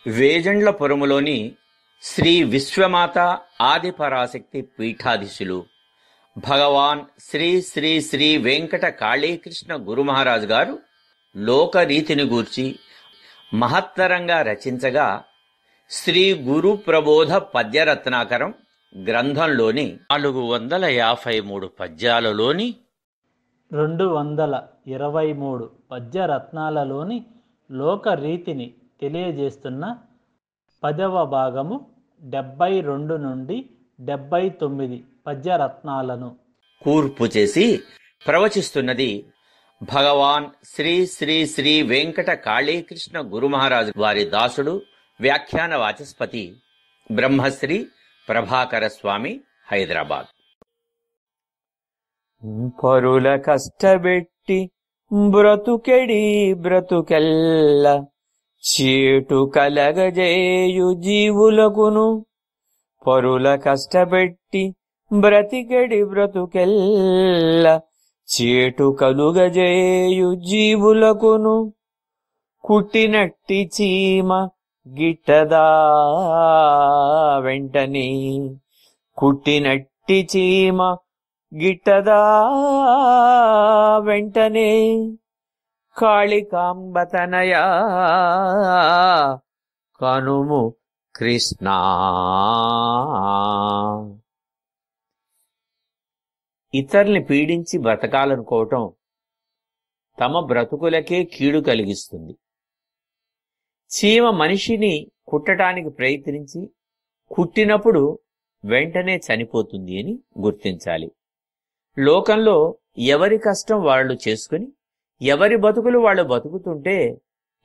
వేజండ్లపురములోని శ్రీ విశ్వమాత ఆదిపరాశక్తి పీఠాధీశులు భగవాన్ శ్రీ శ్రీ శ్రీ వెంకట కాళీకృష్ణ గురుమహారాజు గారు లోకరీతిని గూర్చి మహత్తరంగా రచించగా శ్రీ గురు ప్రబోధ పద్యరత్నాకరం గ్రంథంలోని 453 పద్యాలలోని 223 పద్యరత్నాలలోని లోకరీతిని తెలియజేస్తున్న 10వ భాగము 72 నుండి 79 పద్యరత్నాలను కూర్పు చేసి ప్రవచిస్తున్నది భగవాన్ శ్రీ శ్రీ శ్రీ వెంకట కాళీకృష్ణ గురుమహారాజు వారి దాసుడు వ్యాఖ్యాన వాచస్పతి బ్రహ్మశ్రీ ప్రభాకర స్వామి, హైదరాబాద్. పరుల కష్టబెట్టి బ్రతుకెడి బ్రతుకెల్ల చీటు కలగజేయు జీవులకును, పరుల కష్టబెట్టి బ్రతికెడి బ్రతుకెల్ల చీటు కలుగజేయు జీవులకును, కుట్టినట్టి చీమ గిట్టదా వెంటనే, కుట్టినట్టి చీమ గిట్టదా వెంటనే, కాళికాంబతనయా కనుము కృష్ణ. ఇతరుల్ని పీడించి బ్రతకాలనుకోవటం తమ బ్రతుకులకే కీడు కలిగిస్తుంది. చీమ మనిషిని కుట్టడానికి ప్రయత్నించి కుట్టినప్పుడు వెంటనే చనిపోతుంది అని గుర్తించాలి. లోకంలో ఎవరి కష్టం వాళ్ళు చేసుకుని ఎవరి బతుకులు వాళ్ళు బతుకుతుంటే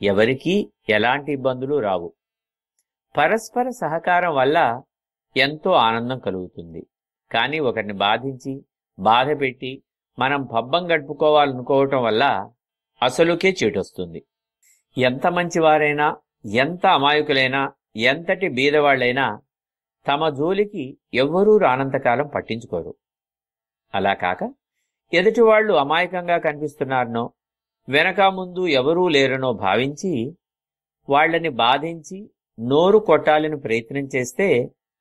ఎవరికీ ఎలాంటి ఇబ్బందులు రావు. పరస్పర సహకారం వల్ల ఎంతో ఆనందం కలుగుతుంది. కానీ ఒకరిని బాధించి బాధ పెట్టి మనం పబ్బం గడుపుకోవాలనుకోవటం వల్ల అసలుకే చీటొస్తుంది. ఎంత మంచివారైనా, ఎంత అమాయకులైనా, ఎంతటి బీదవాళ్లైనా తమ జోలికి ఎవ్వరూ రానంతకాలం పట్టించుకోరు. అలా కాక ఎదుటివాళ్లు అమాయకంగా కనిపిస్తున్నారనో వెనక ముందు ఎవరూ లేరనో భావించి వాళ్లని బాధించి నోరు కొట్టాలని ప్రయత్నం చేస్తే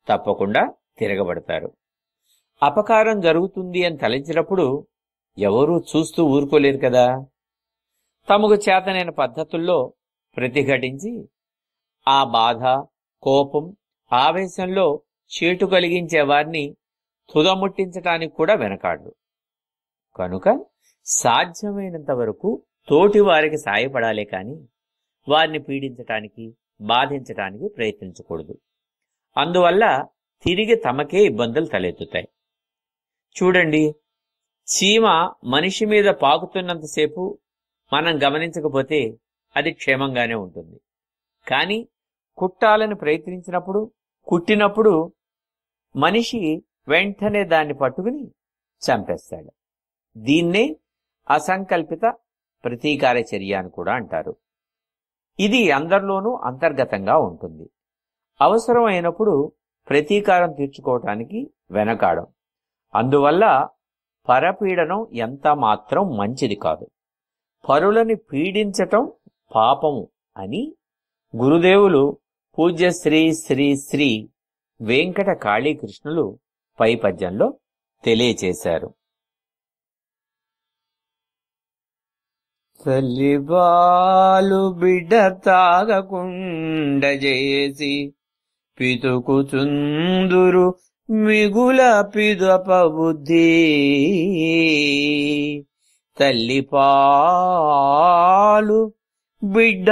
తప్పకుండా తిరగబడతారు. అపకారం జరుగుతుంది అని తలంచినప్పుడు ఎవరూ చూస్తూ ఊరుకోలేరు కదా. తమకు చేతనైన పద్ధతుల్లో ప్రతిఘటించి ఆ బాధ, కోపం, ఆవేశంలో చీటు కలిగించే వారిని తుదముట్టించటానికి కూడా వెనకాడు. కనుక సాధ్యమైనంత వరకు తోటి వారికి సాయపడాలే కాని వారిని పీడించటానికి, బాధించటానికి ప్రయత్నించకూడదు. అందువల్ల తిరిగి తమకే ఇబ్బందులు తలెత్తుతాయి. చూడండి, చీమ మనిషి మీద పాకుతున్నంతసేపు మనం గమనించకపోతే అది క్షేమంగానే ఉంటుంది. కానీ కుట్టాలని ప్రయత్నించినప్పుడు, కుట్టినప్పుడు మనిషి వెంటనే దాన్ని పట్టుకుని చంపేస్తాడు. దీన్నే అసంకల్పిత ప్రతీకార చర్య అని కూడా అంటారు. ఇది అందరిలోనూ అంతర్గతంగా ఉంటుంది. అవసరం అయినప్పుడు ప్రతీకారం తీర్చుకోవటానికి వెనకాడం. అందువల్ల పరపీడనం ఎంత మాత్రం మంచిది కాదు. పరులని పీడించటం పాపము అని గురుదేవులు పూజ్య శ్రీ శ్రీ శ్రీ వెంకట కాళీకృష్ణులు పై పద్యంలో తెలియచేశారు. తల్లిబాలు బిడ్డ తాగకుండ చేసి పితుకుచుందురు మిగుల పిదప బుద్ధి, తల్లిపాలు బిడ్డ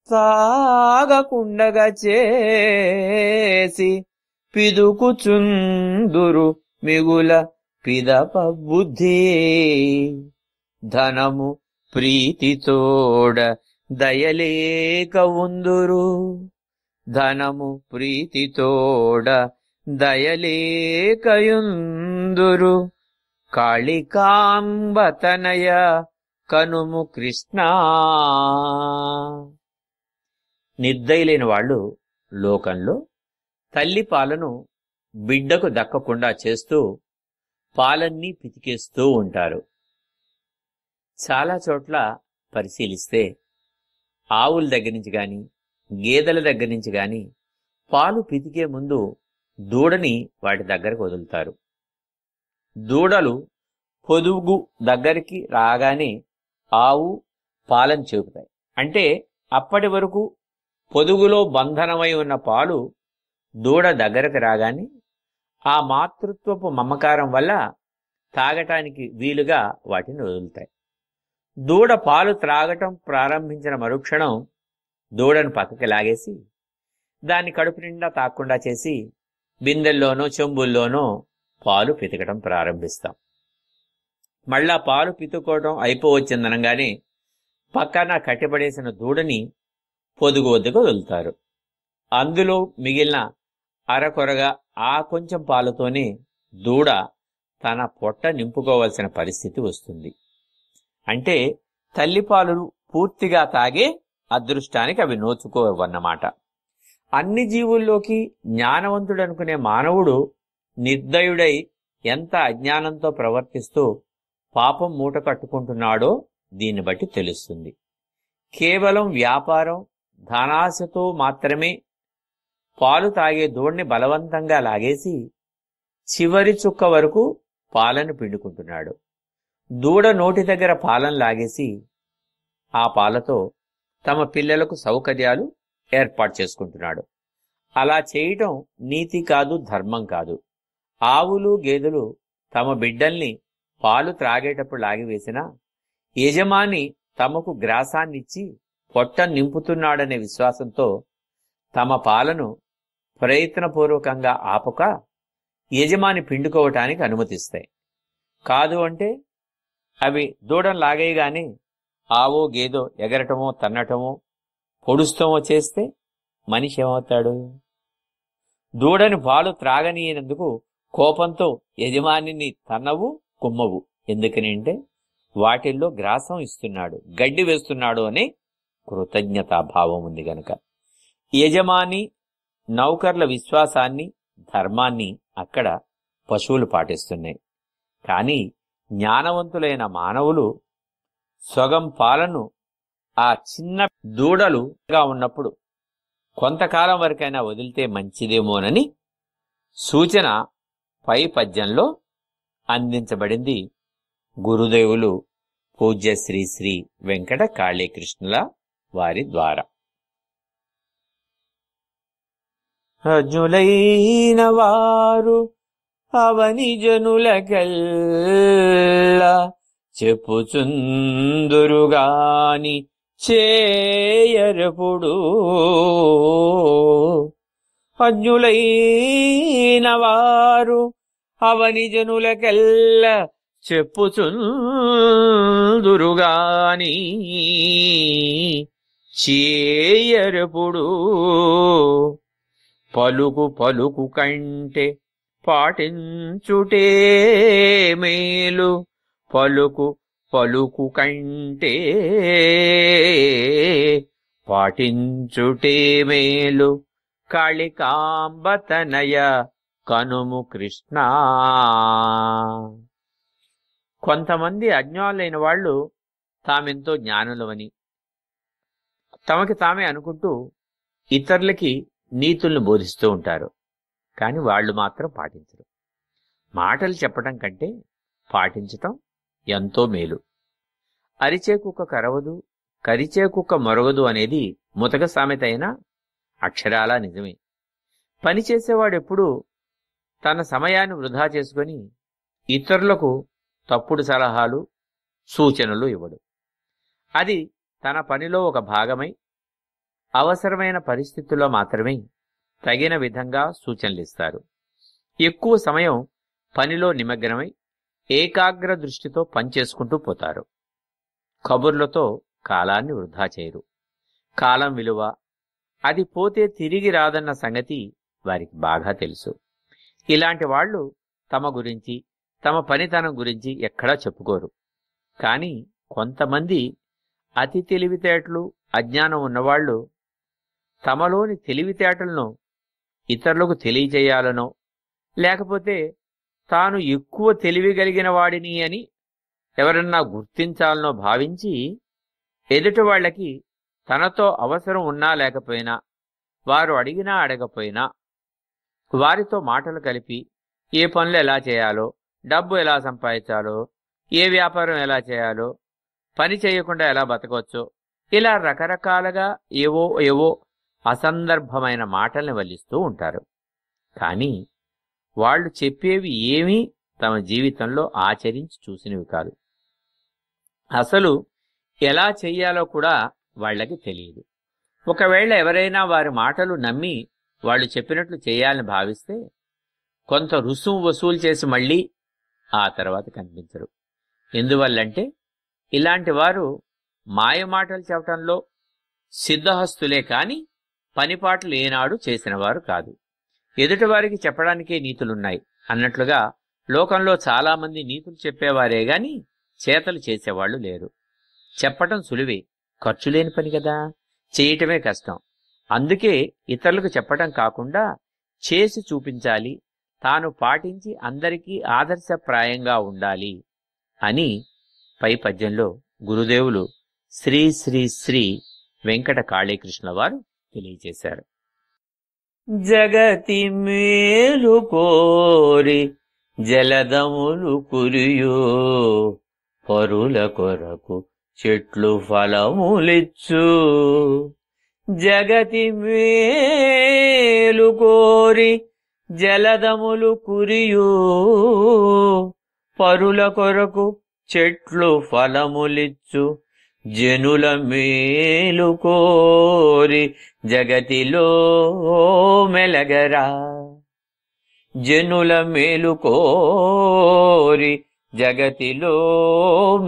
తాగకుండగా చేసి పిదుకుచుందురు మిగుల పిదప బుద్ధి, ధనము ప్రీతితోడ దయలేక ఉందురు, ధనము ప్రీతితోడ దయలేకయుందురు, కాళికాంబతనయ కనుము కృష్ణ. నిర్దయులైన వాళ్ళు లోకంలో తల్లి పాలను బిడ్డకు దక్కకుండా చేస్తూ పాలన్నీ పితికేస్తూ ఉంటారు. చాలా చోట్ల పరిశీలిస్తే ఆవుల దగ్గర నుంచి గాని గేదెల దగ్గర నుంచి గాని పాలు పితికే ముందు దూడని వాటి దగ్గరకు వదులుతారు. దూడలు పొదుగు దగ్గరికి రాగానే ఆవు పాలను చేపుతాయి. అంటే అప్పటి వరకు పొదుగులో బంధనమై ఉన్న పాలు దూడ దగ్గరకు రాగానే ఆ మాతృత్వపు మమకారం వల్ల తాగటానికి వీలుగా వాటిని వదులుతాయి. దూడ పాలు త్రాగటం ప్రారంభించిన మరుక్షణం దూడను పక్కకి లాగేసి దాన్ని కడుపు నిండా తాక్కుండా చేసి బిందెల్లోనో చెంబుల్లోనో పాలు పితకడం ప్రారంభిస్తాం. మళ్ళా పాలు పితుకోవడం అయిపోవచ్చిందనగానే పక్కన కట్టిపడేసిన దూడని పొదుగు వద్దకు వదులుతారు. అందులో మిగిలిన అరకొరగా ఆ కొంచెం పాలతోనే దూడ తన పొట్ట నింపుకోవలసిన పరిస్థితి వస్తుంది. అంటే తల్లిపాలు పూర్తిగా తాగే అదృష్టానికి అవి నోచుకోవన్నమాట. అన్ని జీవుల్లోకి జ్ఞానవంతుడనుకునే మానవుడు నిర్దయుడై ఎంత అజ్ఞానంతో ప్రవర్తిస్తూ పాపం మూట కట్టుకుంటున్నాడో దీన్ని బట్టి తెలుస్తుంది. కేవలం వ్యాపారం ధనాశతో మాత్రమే పాలు తాగే దూడని బలవంతంగా లాగేసి చివరి చుక్క వరకు పాలను పిండుకుంటున్నాడు. దూడ నోటి దగ్గర పాలను లాగేసి ఆ పాలతో తమ పిల్లలకు సౌకర్యాలు ఏర్పాటు చేసుకుంటున్నాడు. అలా చేయటం నీతి కాదు, ధర్మం కాదు. ఆవులు గేదెలు తమ బిడ్డల్ని పాలు త్రాగేటప్పుడు లాగివేసినా యజమాని తమకు గ్రాసాన్నిచ్చి పొట్ట నింపుతున్నాడనే విశ్వాసంతో తమ పాలను ప్రయత్నపూర్వకంగా ఆపక యజమాని పిండుకోవటానికి అనుమతిస్తాయి. కాదు అంటే అవి దూడను లాగేయగానే ఆవో గేదో ఎగరటమో తన్నటమో పొడుస్తామో చేస్తే మనిషి ఏమవుతాడు? దూడని పాలు త్రాగనీయనందుకు కోపంతో యజమానిని తన్నవు కుమ్మవు. ఎందుకని అంటే వాటిల్లో గ్రాసం ఇస్తున్నాడు, గడ్డి వేస్తున్నాడు అనే కృతజ్ఞతాభావం ఉంది గనక. యజమాని నౌకర్ల విశ్వాసాన్ని ధర్మాన్ని అక్కడ పశువులు పాటిస్తున్నాయి. కానీ జ్ఞానవంతులైన మానవులు సగం పాలను ఆ చిన్న దూడలుగా ఉన్నప్పుడు కొంతకాలం వరకైనా వదిలితే మంచిదేమోనని సూచన పై పద్యంలో అందించబడింది గురుదేవులు పూజ్య శ్రీ శ్రీ వెంకట కాళీకృష్ణుల వారి ద్వారా. అజ్ఞులైన వారు అవని జనులకెల్లా చెప్పుచుందురుగాని చేయరపుడు. అజ్ఞులైన వారు అవని జనులకెల్లా చెప్పుచుందురుగాని చేయరపుడు. పలుకు పలుకు కంటే పాటించుటే మేలు, పలుకు పలుకు కంటే పాటించుటే మేలు. కాళికాంబతనయ కనుము కృష్ణ. కొంతమంది అజ్ఞానులైన వాళ్ళు తామెంతో జ్ఞానులవని తమకి తామే అనుకుంటూ ఇతరులకి నీతుల్ని బోధిస్తూ ఉంటారు. కానీ వాళ్ళు మాత్రం పాటించరు. మాటలు చెప్పటం కంటే పాటించటం ఎంతో మేలు. అరిచే కుక్క కరవదు, కరిచే కుక్క మొరగదు అనేది ముతక సామెత అయినా అక్షరాలా నిజమే. పనిచేసేవాడెప్పుడూ తన సమయాన్ని వృధా చేసుకుని ఇతరులకు తప్పుడు సలహాలు సూచనలు ఇవ్వడు. అది తన పనిలో ఒక భాగమై అవసరమైన పరిస్థితుల్లో మాత్రమే తగిన విధంగా సూచనలిస్తారు. ఎక్కువ సమయం పనిలో నిమగ్నమై ఏకాగ్ర దృష్టితో పనిచేసుకుంటూ పోతారు. కబుర్లతో కాలాన్ని వృధా చేయరు. కాలం విలువ, అది పోతే తిరిగి రాదన్న సంగతి వారికి బాగా తెలుసు. ఇలాంటి వాళ్ళు తమ గురించి, తమ పనితనం గురించి ఎక్కడా చెప్పుకోరు. కానీ కొంతమంది అతి తెలివితేటలు, అజ్ఞానం ఉన్నవాళ్లు తమలోని తెలివితేటలను ఇతరులకు తెలియజేయాలనో లేకపోతే తాను ఎక్కువ తెలివి కలిగిన వాడిని అని ఎవరన్నా గుర్తించాలనో భావించి ఎదుటి వాళ్లకి తనతో అవసరం ఉన్నా లేకపోయినా, వారు అడిగినా అడగపోయినా వారితో మాటలు కలిపి ఏ పనులు ఎలా చేయాలో, డబ్బు ఎలా సంపాదించాలో, ఏ వ్యాపారం ఎలా చేయాలో, పని చేయకుండా ఎలా బతకొచ్చో, ఇలా రకరకాలుగా ఏవో ఏవో అసందర్భమైన మాటల్ని వల్లిస్తూ ఉంటారు. కానీ వాళ్ళు చెప్పేవి ఏమీ తమ జీవితంలో ఆచరించి చూసినవి కాదు. అసలు ఎలా చెయ్యాలో కూడా వాళ్ళకి తెలియదు. ఒకవేళ ఎవరైనా వారి మాటలు నమ్మి వాళ్ళు చెప్పినట్లు చేయాలని భావిస్తే కొంత రుసుము వసూలు చేసి మళ్ళీ ఆ తర్వాత కనిపించరు. ఎందువల్లంటే ఇలాంటి వారు మాయమాటలు చెప్పటంలో సిద్ధహస్తులే కాని పనిపాట్లు ఏనాడు చేసినవారు కాదు. ఎదుటివారికి చెప్పడానికే నీతులున్నాయి అన్నట్లుగా లోకంలో చాలామంది నీతులు చెప్పేవారే గాని చేతలు చేసేవాళ్లు లేరు. చెప్పటం సులువే, ఖర్చు లేని పని కదా, చేయటమే కష్టం. అందుకే ఇతరులకు చెప్పటం కాకుండా చేసి చూపించాలి, తాను పాటించి అందరికీ ఆదర్శప్రాయంగా ఉండాలి అని పై పద్యంలో గురుదేవులు శ్రీ శ్రీ శ్రీ వెంకట కాళీకృష్ణ వారు తెలియజేశారు. జగతి మేలు కోరి జలదములు కురియో, పరుల కొరకు చెట్లు ఫలములిచ్చు. జగతి మేలు కోరి జలదములు కురియో, పరుల కొరకు చెట్లు ఫలములిచ్చు. జనుల మేలు కోరి జగతిలో మెలగరా, జనుల మేలు కోరి జగతిలో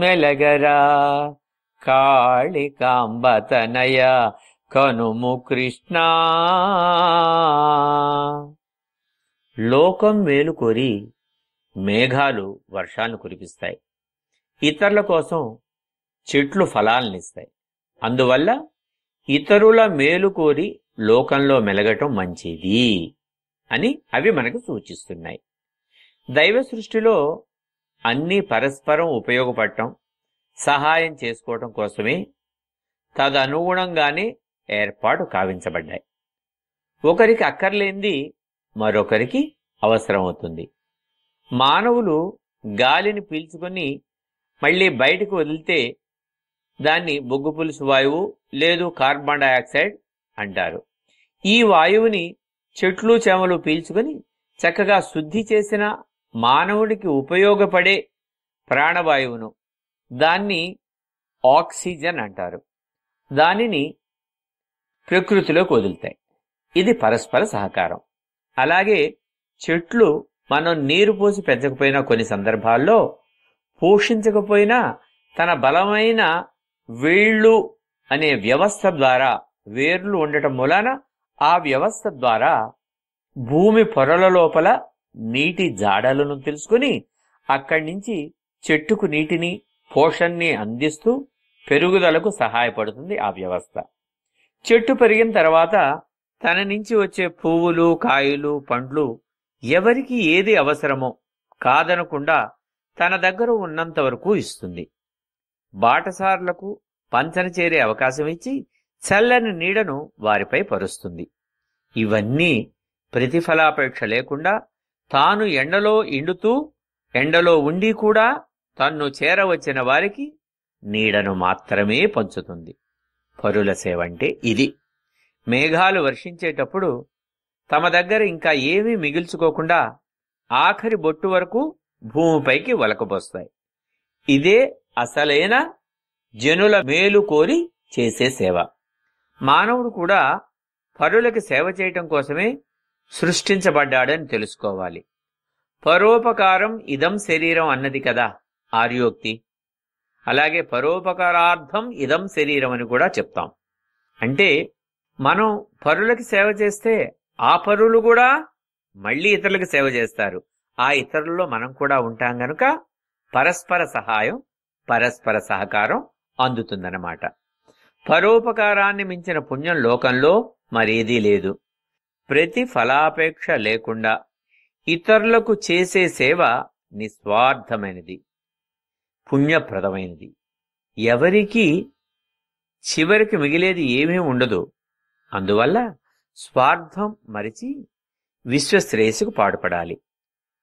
మెలగరా. కాళికాంబతనయ కనుము కృష్ణ. లోకం మేలు కోరి మేఘాలు వర్షాలను కురిపిస్తాయి, ఇతరుల కోసం చెట్లు ఫలాలనిస్తాయి. అందువల్ల ఇతరుల మేలు కోరి లోకంలో మెలగటం మంచిది అని అవి మనకు సూచిస్తున్నాయి. దైవ సృష్టిలో అన్నీ పరస్పరం ఉపయోగపడటం, సహాయం చేసుకోవటం కోసమే తదనుగుణంగానే ఏర్పాటు కావించబడ్డాయి. ఒకరికి అక్కర్లేంది మరొకరికి అవసరమవుతుంది. మానవులు గాలిని పీల్చుకొని మళ్ళీ బయటకు వదిలితే దాన్ని బొగ్గు పులుసు వాయువు లేదు కార్బన్ డయాక్సైడ్ అంటారు. ఈ వాయువుని చెట్లు చేమలు పీల్చుకొని చక్కగా శుద్ధి చేసిన మానవుడికి ఉపయోగపడే ప్రాణవాయువును దాన్ని ఆక్సిజన్ అంటారు. దానిని ప్రకృతిలోకి వదులుతాయి. ఇది పరస్పర సహకారం. అలాగే చెట్లు మనం నీరు పోసి పెంచకపోయినా కొన్ని సందర్భాల్లో పోషించకపోయినా తన బలమైన వేళ్ళు అనే వ్యవస్థ ద్వారా, వేర్లు ఉండటం మూలాన ఆ వ్యవస్థ ద్వారా భూమి పొరల లోపల నీటి జాడలను తెలుసుకుని అక్కడి నుంచి చెట్టుకు నీటిని పోషణని అందిస్తూ పెరుగుదలకు సహాయపడుతుంది ఆ వ్యవస్థ. చెట్టు పెరిగిన తర్వాత తన నుంచి వచ్చే పువ్వులు, కాయలు, పండ్లు ఎవరికి ఏది అవసరమో కాదనకుండా తన దగ్గర ఉన్నంత వరకు ఇస్తుంది. బాటసారులకు పంచన చేరే అవకాశం ఇచ్చి చల్లని నీడను వారిపై పరుస్తుంది. ఇవన్నీ ప్రతిఫలాపేక్ష లేకుండా తాను ఎండలో ఎండుతూ ఎండలో ఉండి కూడా తన్ను చేరవచ్చిన వారికి నీడను మాత్రమే పంచుతుంది. పరుల సేవ అంటే ఇది. మేఘాలు వర్షించేటప్పుడు తమ దగ్గర ఇంకా ఏమీ మిగిల్చుకోకుండా ఆఖరి బొట్టు వరకు భూమిపైకి వలకబోస్తాయి. ఇదే అసలైన జనుల మేలు కోరి చేసే సేవ. మానవుడు కూడా పరులకి సేవ చేయటం కోసమే సృష్టించబడ్డాడని తెలుసుకోవాలి. పరోపకారం ఇదం శరీరం అన్నది కదా ఆర్యోక్తి. అలాగే పరోపకారార్థం ఇదం శరీరం అని కూడా చెప్తాం. అంటే మనం పరులకి సేవ చేస్తే ఆ పరులు కూడా మళ్ళీ ఇతరులకు సేవ చేస్తారు. ఆ ఇతరుల్లో మనం కూడా ఉంటాం గనుక పరస్పర సహాయం, పరస్పర సహకారం అందుతుందన్నమాట. పరోపకారాన్ని మించిన పుణ్యం లోకంలో మరేదీ లేదు. ప్రతి ఫలాపేక్ష లేకుండా ఇతరులకు చేసే సేవ నిస్వార్థమైనది, పుణ్యప్రదమైనది. ఎవరికీ చివరికి మిగిలేది ఏమీ ఉండదు. అందువల్ల స్వార్థం మరిచి విశ్వశ్రేయస్సుకు పాటుపడాలి.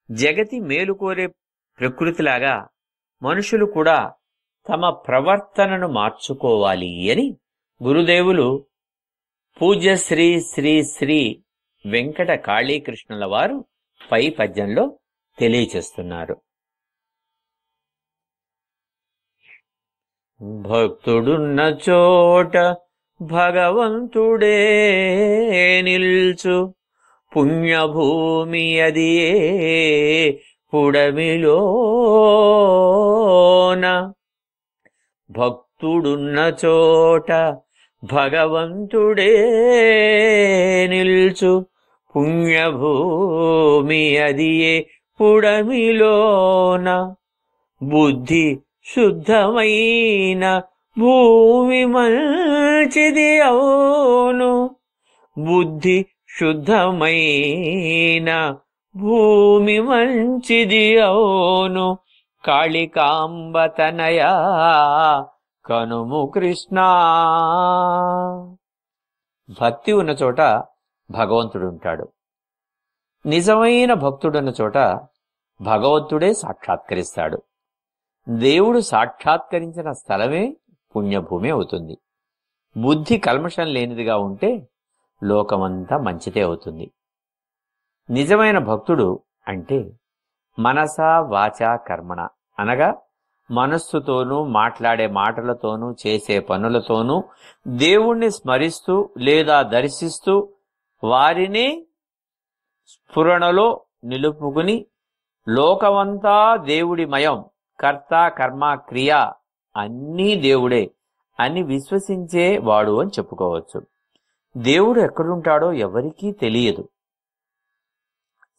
జగతి మేలుకోరే ప్రకృతిలాగా మనుషులు కూడా తమ ప్రవర్తనను మార్చుకోవాలి అని గురుదేవులు పూజ్య శ్రీ శ్రీ శ్రీ వెంకట కాళీకృష్ణుల వారు పై పద్యంలో తెలియచేస్తున్నారు. భక్తుడున్న చోట భగవంతుడే నిల్చు, పుణ్యభూమి అదియే పుడమిలోన. భక్తుడున్న చోట భగవంతుడే నిల్చు, పుణ్యభూమి అదియే పుడమిలోన. బుద్ధి శుద్ధమైన భూమి మంచిది అవును, బుద్ధి శుద్ధమైన భూమి మంచిది అవును. కాళికాంబతనయా కనుము కృష్ణ. భక్తి ఉన్న చోట భగవంతుడుంటాడు. నిజమైన భక్తుడున్న చోట భగవంతుడే సాక్షాత్కరిస్తాడు. దేవుడు సాక్షాత్కరించిన స్థలమే పుణ్యభూమి అవుతుంది. బుద్ధి కల్మషం లేనిదిగా ఉంటే లోకమంతా మంచిదే అవుతుంది. నిజమైన భక్తుడు అంటే మనసా వాచా కర్మణ అనగా మనస్సుతోనూ మాట్లాడే మాటలతోనూ చేసే పనులతోనూ దేవుణ్ణి స్మరిస్తూ లేదా దర్శిస్తూ వారినే స్ఫురణలో నిలుపుకుని లోకమంతా దేవుడిమయం, కర్త కర్మ క్రియ అన్నీ దేవుడే అని విశ్వసించే వాడు అని చెప్పుకోవచ్చు. దేవుడు ఎక్కడుంటాడో ఎవరికీ తెలియదు.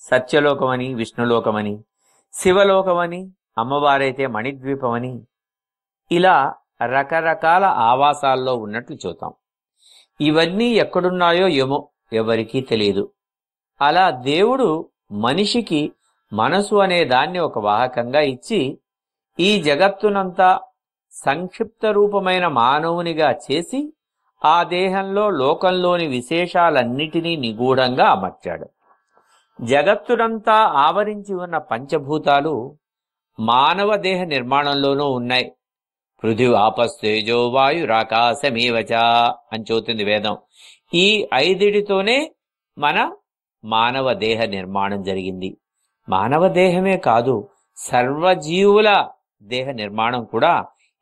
సత్యలోకమని, విష్ణులోకమని, శివలోకమని, అమ్మవారైతే మణిద్వీపమని, ఇలా రకరకాల ఆవాసాల్లో ఉన్నట్లు చూద్దాం. ఇవన్నీ ఎక్కడున్నాయో ఏమో ఎవరికీ తెలియదు. అలా దేవుడు మనిషికి మనసు అనే దాన్ని ఒక వాహకంగా ఇచ్చి ఈ జగత్తునంతా సంక్షిప్త రూపమైన మానవునిగా చేసి ఆ దేహంలో లోకంలోని విశేషాలన్నిటినీ నిగూఢంగా అమర్చాడు. జగత్తునంతా ఆవరించి ఉన్న పంచభూతాలు మానవ దేహ నిర్మాణంలోనూ ఉన్నాయి. పృథివీ ఆపస్తేజో వాయురాకాశమేవచ అని చెబుతుంది వేదం. ఈ ఐదిటితోనే మన మానవ దేహ నిర్మాణం జరిగింది. మానవ దేహమే కాదు, సర్వజీవుల దేహ నిర్మాణం కూడా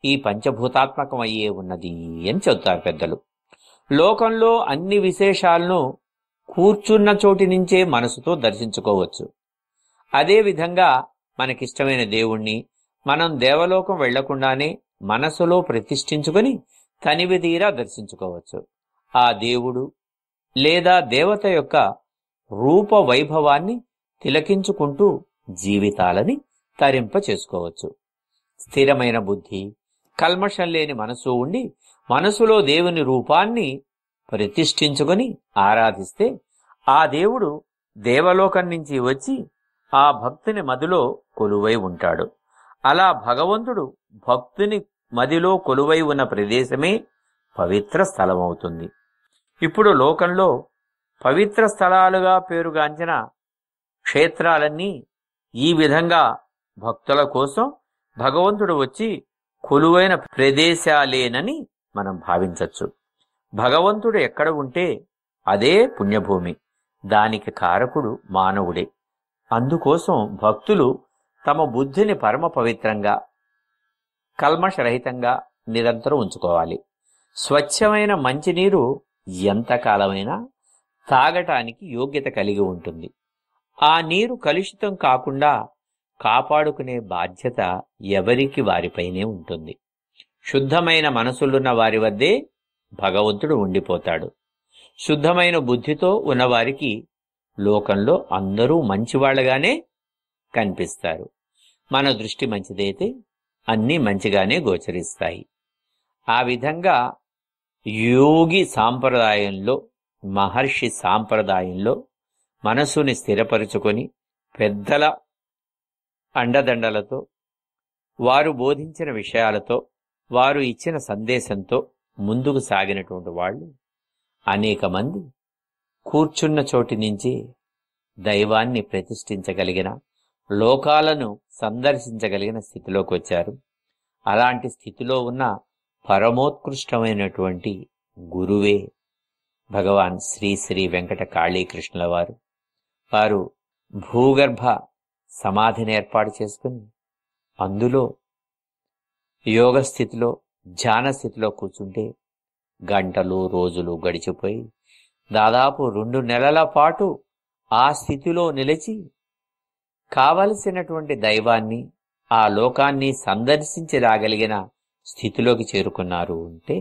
ఈ పంచభూతాత్మకమయ్యే ఉన్నది అని చెబుతారు పెద్దలు. లోకంలో అన్ని విశేషాలను కూర్చున్న చోటి నుంచే మనసుతో దర్శించుకోవచ్చు. అదేవిధంగా మనకిష్టమైన దేవుణ్ణి మనం దేవలోకం వెళ్లకుండానే మనసులో ప్రతిష్ఠించుకొని తనివి తీరా దర్శించుకోవచ్చు. ఆ దేవుడు లేదా దేవత యొక్క రూప వైభవాన్ని తిలకించుకుంటూ జీవితాలని తరింప చేసుకోవచ్చు. స్థిరమైన బుద్ధి, కల్మషం లేని మనసు ఉండి మనసులో దేవుని రూపాన్ని ప్రతిష్ఠించుకొని ఆరాధిస్తే ఆ దేవుడు దేవలోకం నుంచి వచ్చి ఆ భక్తుని మదిలో కొలువై ఉంటాడు. అలా భగవంతుడు భక్తుని మదిలో కొలువై ఉన్న ప్రదేశమే పవిత్ర స్థలమవుతుంది. ఇప్పుడు లోకంలో పవిత్ర స్థలాలుగా పేరుగాంచిన క్షేత్రాలన్నీ ఈ విధంగా భక్తుల కోసం భగవంతుడు వచ్చి కొలువైన ప్రదేశాలేనని మనం భావించవచ్చు. భగవంతుడు ఎక్కడ ఉంటే అదే పుణ్యభూమి. దానికి కారకుడు మానవుడే. అందుకోసం భక్తులు తమ బుద్ధిని పరమ పవిత్రంగా, కల్మషరహితంగా నిరంతరం ఉంచుకోవాలి. స్వచ్ఛమైన మంచినీరు ఎంతకాలమైనా తాగటానికి యోగ్యత కలిగి ఉంటుంది. ఆ నీరు కలుషితం కాకుండా కాపాడుకునే బాధ్యత ఎవరికి వారిపైనే ఉంటుంది. శుద్ధమైన మనసులున్న వారి వద్దే భగవంతుడు ఉండిపోతాడు. శుద్ధమైన బుద్ధితో ఉన్నవారికి లోకంలో అందరూ మంచివాళ్లగానే కనిపిస్తారు. మన దృష్టి మంచిదైతే అన్నీ మంచిగానే గోచరిస్తాయి. ఆ విధంగా యోగి సాంప్రదాయంలో, మహర్షి సాంప్రదాయంలో మనసుని స్థిరపరుచుకొని పెద్దల అండదండలతో, వారు బోధించిన విషయాలతో, వారు ఇచ్చిన సందేశంతో ముందుకు సాగినటువంటి వాళ్ళు అనేక మంది కూర్చున్న చోటి నుంచి దైవాన్ని ప్రతిష్ఠించగలిగిన, లోకాలను సందర్శించగలిగిన స్థితిలోకి వచ్చారు. అలాంటి స్థితిలో ఉన్న పరమోత్కృష్టమైనటువంటి గురువే భగవాన్ శ్రీ శ్రీ వెంకట కాళీకృష్ణుల వారు. వారు భూగర్భ సమాధిని ఏర్పాటు చేసుకుని అందులో యోగ స్థితిలో, ధ్యాన స్థితిలో కూర్చుంటే గంటలు రోజులు గడిచిపోయి దాదాపు 2 నెలల పాటు ఆ స్థితిలో నిలిచి కావలసినటువంటి దైవాన్ని, ఆ లోకాన్ని సందర్శించి రాగలిగిన స్థితిలోకి చేరుకున్నారు అంటే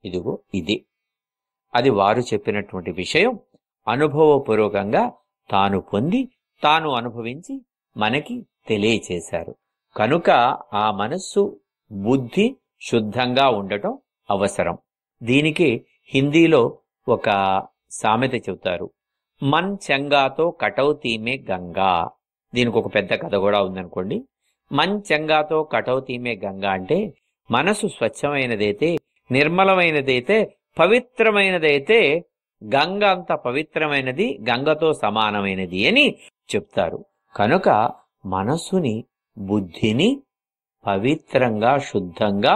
ఇదిగో ఇది. అది వారు చెప్పినటువంటి విషయం అనుభవపూర్వకంగా తాను పొంది, తాను అనుభవించి మనకి తెలియచేశారు. కనుక ఆ మనస్సు, బుద్ధి శుద్ధంగా ఉండటం అవసరం. దీనికి హిందీలో ఒక సామెత చెబుతారు, మన్ చంగాతో కటౌతీ మే గంగా. దీనికి ఒక పెద్ద కథ కూడా ఉందనుకోండి. మన్ చంగాతో కటౌతీ మే గంగా అంటే మనసు స్వచ్ఛమైనదైతే, నిర్మలమైనదైతే, పవిత్రమైనదైతే గంగ అంత పవిత్రమైనది, గంగతో సమానమైనది అని చెప్తారు. కనుక మనస్సుని, బుద్ధిని పవిత్రంగా, శుద్ధంగా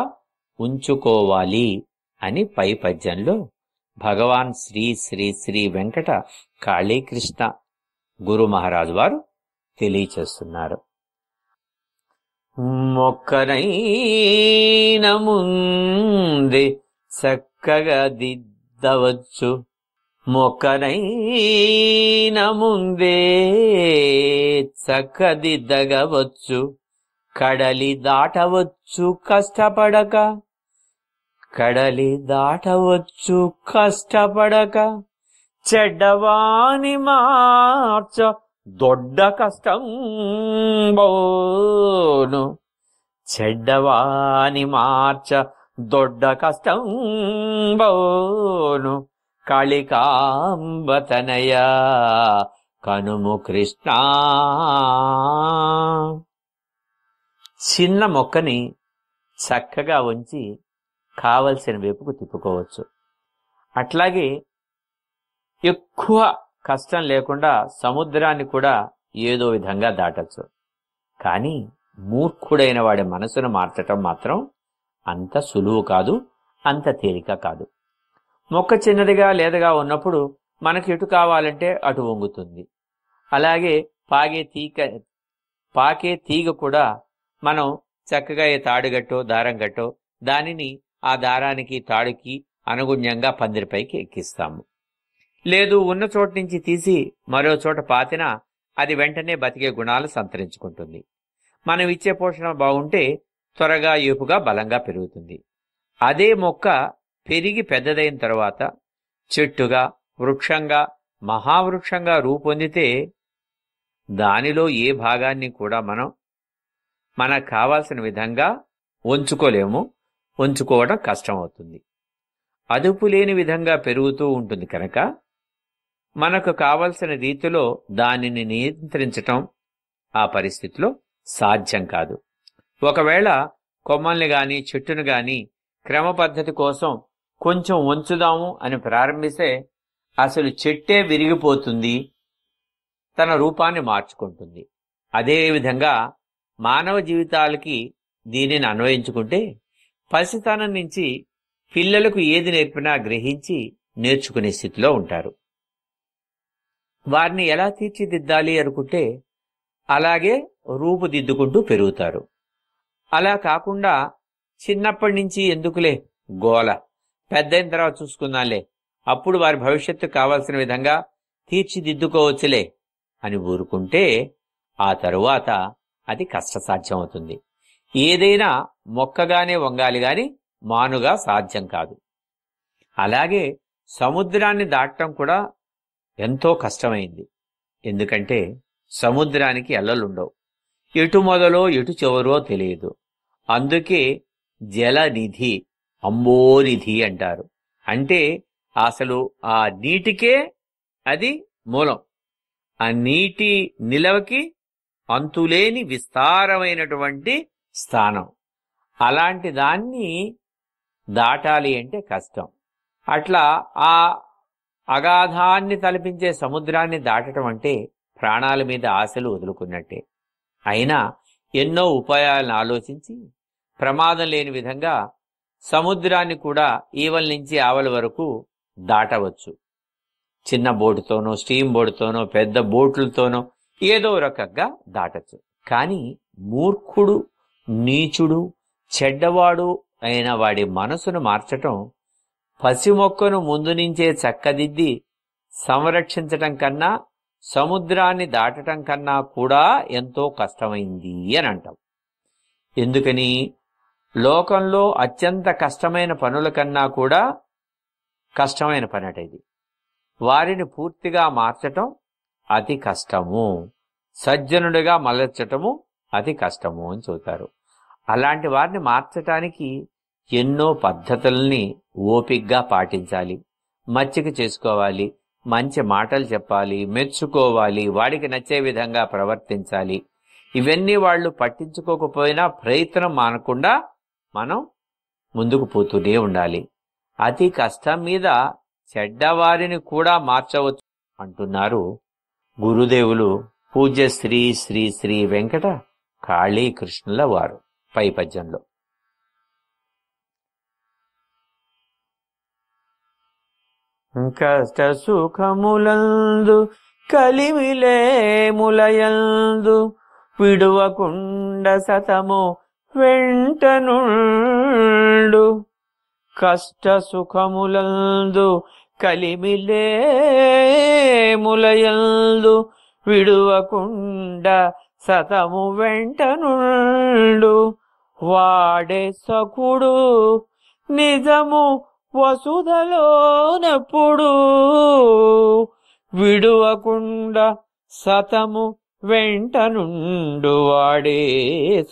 ఉంచుకోవాలి అని పై పద్యంలో భగవాన్ శ్రీ శ్రీ శ్రీ వెంకట కాళీకృష్ణ గురు మహారాజు వారు తెలియచేస్తున్నారు. మొక్కనైన ముందే చక్కగా దిద్దవచ్చు, మొక్కనైన ముందే చక్కదిద్దగవచ్చు, కడలి దాటవచ్చు కష్టపడక, కడలి దాటవచ్చు కష్టపడక, చెడ్డవాని మార్చ దొడ్డ కష్టం బోను, చెడ్డవాని మార్చ దొడ్డ కష్టం బోను, కాళికాంబతనయ కనుము కృష్ణ. చిన్న మొక్కని చక్కగా ఉంచి కావలసిన వైపుకు తిప్పుకోవచ్చు. అట్లాగే ఎక్కువ కష్టం లేకుండా సముద్రాన్ని కూడా ఏదో విధంగా దాటచ్చు. కానీ మూర్ఖుడైన వాడి మనసును మార్చటం మాత్రం అంత సులువు కాదు, అంత తేలిక కాదు. మొక్క చిన్నదిగా లేదగా ఉన్నప్పుడు మనకి ఎటు కావాలంటే అటు వంగుతుంది. అలాగే పాకే తీగ కూడా మనం చక్కగా ఏ తాడుగట్టో దారం గట్టో దానిని ఆ దారానికి తాడుకి అనుగుణ్యంగా పందిరిపైకి ఎక్కిస్తాము. లేదు ఉన్న చోటు నుంచి తీసి మరో చోట పాతినా అది వెంటనే బతికే గుణాలు సంతరించుకుంటుంది. మనం ఇచ్చే పోషణ బాగుంటే త్వరగా ఏపుగా బలంగా పెరుగుతుంది. అదే మొక్క పెరిగి పెద్దదైన తర్వాత చెట్టుగా, వృక్షంగా, మహావృక్షంగా రూపొందితే దానిలో ఏ భాగాన్ని కూడా మనకు కావాల్సిన విధంగా ఉంచుకోలేము, ఉంచుకోవడం కష్టమవుతుంది. అదుపు లేని విధంగా పెరుగుతూ ఉంటుంది కనుక మనకు కావలసిన రీతిలో దానిని నియంత్రించటం ఆ పరిస్థితిలో సాధ్యం కాదు. ఒకవేళ కొమ్మల్ని గాని చెట్టును గాని క్రమ పద్ధతి కోసం కొంచెం ఉంచుదాము అని ప్రారంభిస్తే అసలు చెట్టే విరిగిపోతుంది, తన రూపాన్ని మార్చుకుంటుంది. అదేవిధంగా మానవ జీవితాలకి దీనిని అన్వయించుకుంటే పసితనం నుంచి పిల్లలకు ఏది నేర్పినా గ్రహించి నేర్చుకునే స్థితిలో ఉంటారు. వారిని ఎలా తీర్చిదిద్దాలి అనుకుంటే అలాగే రూపుదిద్దుకుంటూ పెరుగుతారు. అలా కాకుండా చిన్నప్పటి నుంచి ఎందుకులే గోల, పెద్దయిన తర్వాత చూసుకుందాంలే, అప్పుడు వారి భవిష్యత్తు కావాల్సిన విధంగా తీర్చిదిద్దుకోవచ్చులే అని ఊరుకుంటే ఆ తరువాత అది కష్టసాధ్యం అవుతుంది. ఏదైనా మొక్కగానే వంగాలి గాని మానుగా సాధ్యం కాదు. అలాగే సముద్రాన్ని దాటడం కూడా ఎంతో కష్టమైంది. ఎందుకంటే సముద్రానికి ఎల్లలుండవు, ఎటు మొదలో ఎటు చివరో తెలియదు. అందుకే జలనిధి, అంబోనిధి అంటారు. అంటే అసలు ఆ నీటికే అది మూలం, ఆ నీటి నిలవకి అంతులేని విస్తారమైనటువంటి స్థానం. అలాంటి దాన్ని దాటాలి అంటే కష్టం. అట్లా ఆ అగాధాన్ని తలపించే సముద్రాన్ని దాటడం అంటే ప్రాణాల మీద ఆశలు వదులుకున్నట్టే. అయినా ఎన్నో ఉపాయాలను ఆలోచించి ప్రమాదం లేని విధంగా సముద్రాన్ని కూడా ఈవల నుంచి ఆవల వరకు దాటవచ్చు. చిన్న బోటుతోనో, స్టీమ్ బోటుతోనో, పెద్ద బోట్లతోనో ఏదో రకంగా దాటచ్చు. కానీ మూర్ఖుడు, నీచుడు, చెడ్డవాడు అయిన వాడి మనసును మార్చటం పసి మొక్కను ముందు నుంచే చక్కదిద్ది సంరక్షించటం కన్నా, సముద్రాన్ని దాటటం కన్నా కూడా ఎంతో కష్టమైంది అని అంటాం. ఎందుకని? లోకంలో అత్యంత కష్టమైన పనుల కన్నా కూడా కష్టమైన పని అట ఇది. వారిని పూర్తిగా మార్చటం అతి కష్టము, సజ్జనుడిగా మలర్చటము అతి కష్టము అని చెబుతారు. అలాంటి వారిని మార్చటానికి ఎన్నో పద్ధతుల్ని ఓపిగ్గా పాటించాలి, మచ్చిక చేసుకోవాలి, మంచి మాటలు చెప్పాలి, మెచ్చుకోవాలి, వాడికి నచ్చే విధంగా ప్రవర్తించాలి. ఇవన్నీ వాళ్ళు పట్టించుకోకపోయినా ప్రయత్నం మానకుండా మనం ముందుకు పోతూనే ఉండాలి. అతి కష్టం మీద చెడ్డవారిని కూడా మార్చవచ్చు అంటున్నారు గురుదేవులు పూజ్య శ్రీ శ్రీ శ్రీ వెంకట కాళీకృష్ణుల వారు పై పద్యంలో. కష్ట సుఖములందు కలిమిలేములయందు విడువకుండ సతము వెంటనుండు. కష్ట సుఖములందు కలిమిలేములయందు విడువకుండ సతము వెంటనుండు. వాడే సఖుడు నిజము వసుధలోనెప్పుడు విడువకుండ సతము వెంటనుండు. వాడే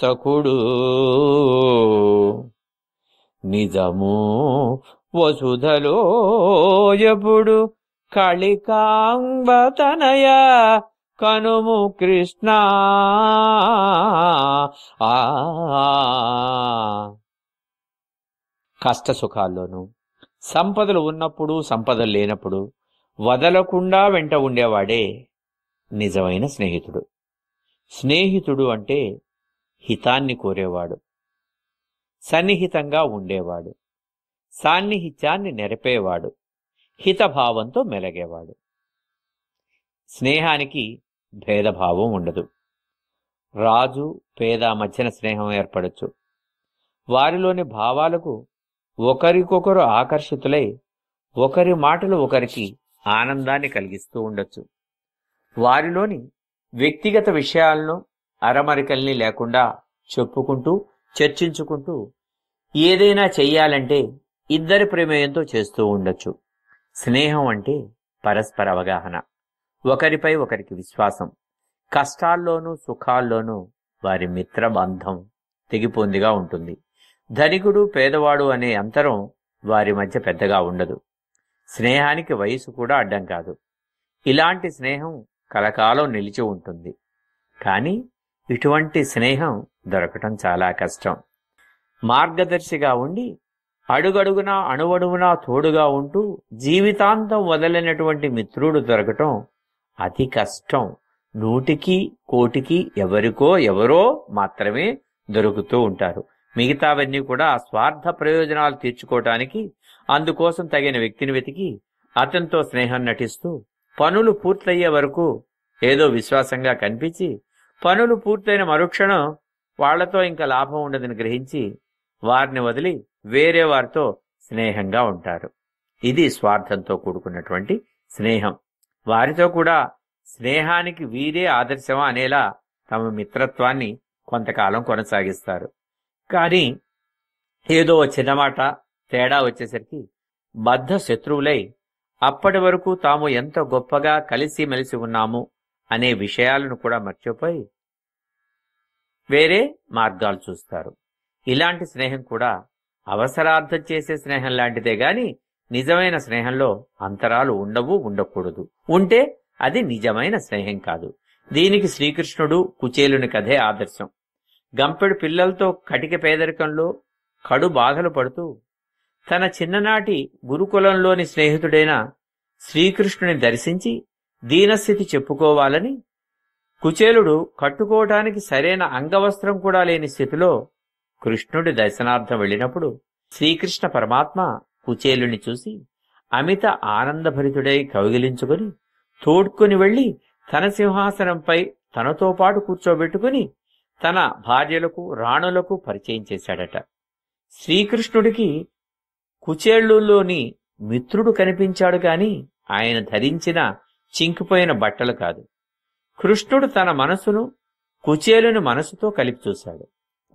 సఖుడు నిజము వసుధలో ఎప్పుడు. కాళికాంబతనయ కనుము కృష్ణ. కష్ట సుఖాల్లోనూ, సంపదలు ఉన్నప్పుడు సంపదలు లేనప్పుడు వదలకుండా వెంట ఉండేవాడే నిజమైన స్నేహితుడు. స్నేహితుడు అంటే హితాన్ని కోరేవాడు, సన్నిహితంగా ఉండేవాడు, సాన్నిహిత్యాన్ని నెరపేవాడు, హితభావంతో మెలగేవాడు. స్నేహానికి భేదభావం ఉండదు. రాజు పేద మధ్యన స్నేహం ఏర్పడచ్చు. వారిలోని భావాలకు ఒకరికొకరు ఆకర్షితులై ఒకరి మాటలు ఒకరికి ఆనందాన్ని కలిగిస్తూ ఉండొచ్చు. వారిలోని వ్యక్తిగత విషయాలను అరమరికల్ని లేకుండా చెప్పుకుంటూ చర్చించుకుంటూ ఏదైనా చెయ్యాలంటే ఇద్దరి ప్రమేయంతో చేస్తూ ఉండొచ్చు. స్నేహం అంటే పరస్పర అవగాహన, ఒకరిపై ఒకరికి విశ్వాసం. కష్టాల్లోనూ సుఖాల్లోనూ వారి మిత్రబంధం తెగిపోందిగా ఉంటుంది. ధనికుడు పేదవాడు అనే అంతరం వారి మధ్య పెద్దగా ఉండదు. స్నేహానికి వయసు కూడా అడ్డం కాదు. ఇలాంటి స్నేహం కలకాలం నిలిచి ఉంటుంది. కానీ ఇటువంటి స్నేహం దొరకటం చాలా కష్టం. మార్గదర్శిగా ఉండి అడుగడుగునా అణువణువునా తోడుగా ఉంటూ జీవితాంతం వదలైనటువంటి మిత్రుడు దొరకటం అతి కష్టం. 100కి 1,000కి ఎవరో మాత్రమే దొరుకుతూ ఉంటారు. మిగతావన్నీ కూడా స్వార్థ ప్రయోజనాలు తీర్చుకోవటానికి, అందుకోసం తగిన వ్యక్తిని వెతికి అతనితో స్నేహం నటిస్తూ పనులు పూర్తయ్యే వరకు ఏదో విశ్వాసంగా కనిపించి, పనులు పూర్తయిన మరుక్షణం వాళ్లతో ఇంకా లాభం ఉండదని గ్రహించి వారిని వదిలి వేరే వారితో స్నేహంగా ఉంటారు. ఇది స్వార్థంతో కూడుకున్నటువంటి స్నేహం. వారితో కూడా స్నేహానికి వీరే ఆదర్శమా అనేలా తమ మిత్రత్వాన్ని కొంతకాలం కొనసాగిస్తారు. కానీ ఏదో చిన్నమాట తేడా వచ్చేసరికి బద్ధ శత్రువులై అప్పటి వరకు తాము ఎంత గొప్పగా కలిసిమెలిసి ఉన్నాము అనే విషయాలను కూడా మర్చిపోయి వేరే మార్గాలు చూస్తారు. ఇలాంటి స్నేహం కూడా అవసరార్థం చేసే స్నేహం లాంటిదే గాని నిజమైన స్నేహంలో అంతరాలు ఉండవు, ఉండకూడదు. ఉంటే అది నిజమైన స్నేహం కాదు. దీనికి శ్రీకృష్ణుడు కుచేలుని కథే ఆదర్శం. గంపెడు పిల్లలతో కటిక పేదరికంలో కడు బాధలు పడుతూ తన చిన్ననాటి గురుకులంలోని స్నేహితుడైన శ్రీకృష్ణుని దర్శించి దీనస్థితి చెప్పుకోవాలని కుచేలుడు కట్టుకోవటానికి సరైన అంగవస్త్రం కూడా లేని స్థితిలో కృష్ణుడి దర్శనార్థం వెళ్ళినప్పుడు శ్రీకృష్ణ పరమాత్మ కుచేలుని చూసి అమిత ఆనందభరితుడై కౌగిలించుకుని తోడ్కొని వెళ్లి తన సింహాసనంపై తనతో పాటు కూర్చోబెట్టుకుని తన భార్యలకు రాణులకు పరిచయం చేశాడట. శ్రీకృష్ణుడికి కుచేళ్లులోని మిత్రుడు కనిపించాడు కాని ఆయన ధరించిన చింకిపోయిన బట్టలు కాదు. కృష్ణుడు తన మనసును కుచేలుని మనసుతో కలిపి చూశాడు,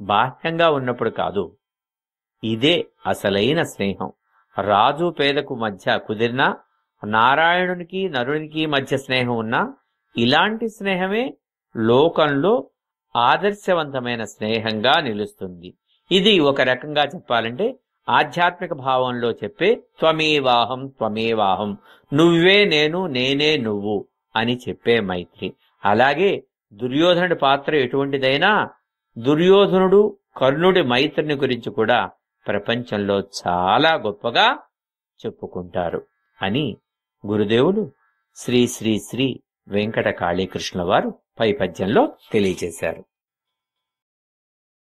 బాహ్యంగా ఉన్నప్పుడు కాదు. ఇదే అసలైన స్నేహం. రాజు పేదకు మధ్య కుదిరినా, నారాయణునికి నరునికి మధ్య స్నేహం ఉన్నా ఇలాంటి స్నేహమే లోకంలో ఆదర్శవంతమైన స్నేహంగా నిలుస్తుంది. ఇది ఒక రకంగా చెప్పాలంటే ఆధ్యాత్మిక భావంలో చెప్పే త్వమేవాహం త్వమేవాహం, నువ్వే నేను నేనే నువ్వు అని చెప్పే మైత్రి. అలాగే దుర్యోధనుడి పాత్ర ఎటువంటిదైనా దుర్యోధనుడు కర్ణుడి మైత్రిని గురించి కూడా ప్రపంచంలో చాలా గొప్పగా చెప్పుకుంటారు అని గురుదేవులు శ్రీ శ్రీ శ్రీ వెంకట కాళీకృష్ణ వారు పై పద్యంలో తెలియజేశారు.